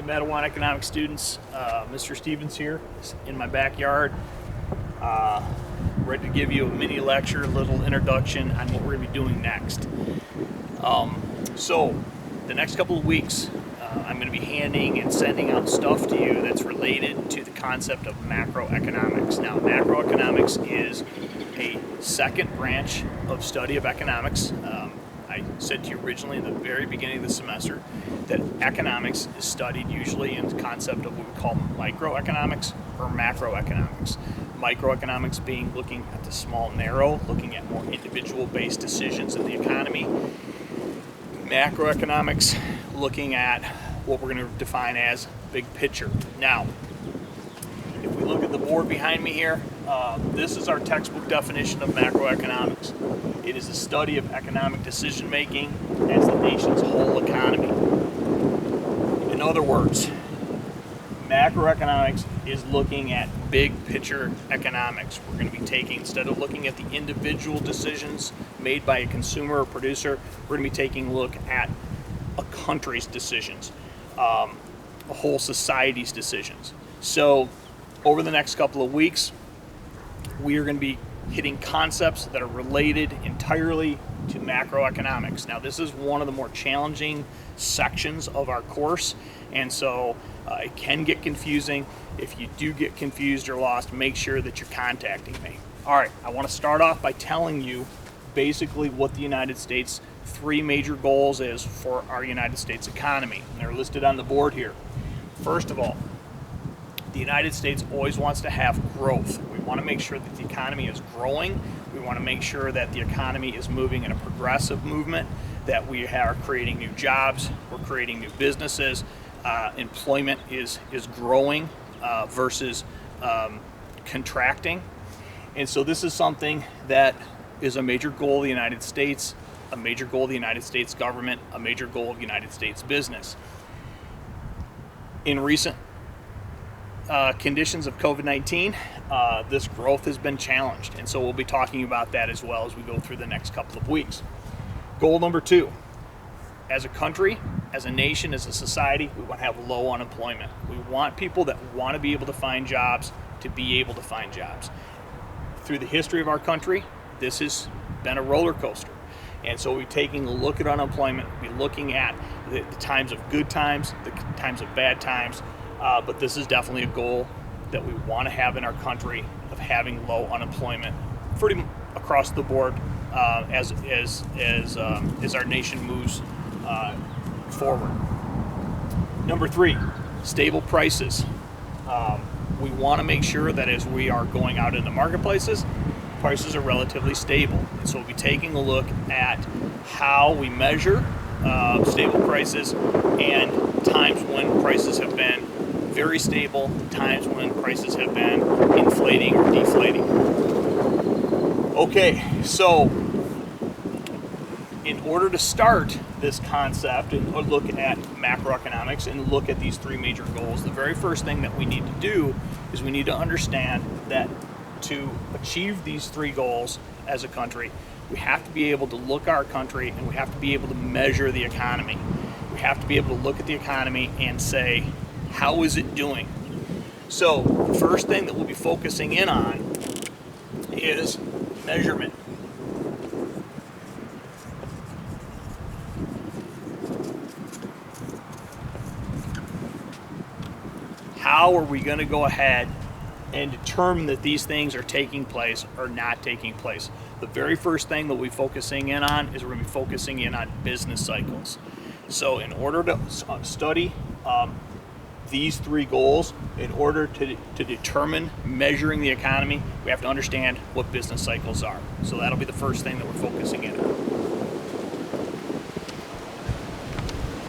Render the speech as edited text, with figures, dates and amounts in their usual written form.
Macroeconomics students, Mr. Stevens here in my backyard, ready to give you a mini lecture, a little introduction on what we're going to be doing next. So the next couple of weeks, I'm going to be handing and sending out stuff to you that's related to the concept of macroeconomics. Now, macroeconomics is a second branch of study of economics. I said to you originally in the very beginning of the semester that economics is studied usually in the concept of what we call microeconomics or macroeconomics. Microeconomics being looking at the small, narrow, looking at more individual-based decisions in the economy. Macroeconomics looking at what we're going to define as big picture. Now, if we look at the board behind me here, this is our textbook definition of macroeconomics. It is a study of economic decision making as the nation's whole economy. In other words, macroeconomics is looking at big picture economics. We're going to be taking, instead of looking at the individual decisions made by a consumer or producer, we're going to be taking a look at a country's decisions, a whole society's decisions. So over the next couple of weeks, we are going to be hitting concepts that are related entirely to macroeconomics. Now, this is one of the more challenging sections of our course, and so it can get confusing. If you do get confused or lost, make sure that you're contacting me. All right, I want to start off by telling you basically what the United States' three major goals is for our United States economy, and they're listed on the board here. First of all, the United States always wants to have growth. We want to make sure that the economy is growing. We want to make sure that the economy is moving in a progressive movement, that we are creating new jobs, we're creating new businesses, employment is growing versus contracting. And so this is something that is a major goal of the United States, a major goal of the United States government, a major goal of United States business. In recent conditions of COVID-19, this growth has been challenged, and so we'll be talking about that as well as we go through the next couple of weeks. Goal number two, as a country, as a nation, as a society, we want to have low unemployment. We want people that want to be able to find jobs to be able to find jobs. Through the history of our country, this has been a roller coaster. And so we're taking a look at unemployment, we're looking at the times of good times, the times of bad times, but this is definitely a goal that we want to have in our country of having low unemployment pretty across the board as our nation moves forward. Number three, stable prices. We want to make sure that as we are going out into marketplaces, prices are relatively stable. And so we'll be taking a look at how we measure stable prices and times when prices have been very stable, times when prices have been inflating or deflating. Okay, so in order to start this concept and look at macroeconomics and look at these three major goals, the very first thing that we need to do is we need to understand that to achieve these three goals as a country, we have to be able to look at our country and we have to be able to measure the economy. We have to be able to look at the economy and say, how is it doing? So the first thing that we'll be focusing in on is measurement. How are we going to go ahead and determine that these things are taking place or not taking place? The very first thing that we'll be focusing in on is we're going to be focusing in on business cycles. So in order to study these three goals, in order to determine measuring the economy, we have to understand what business cycles are. So that'll be the first thing that we're focusing in on.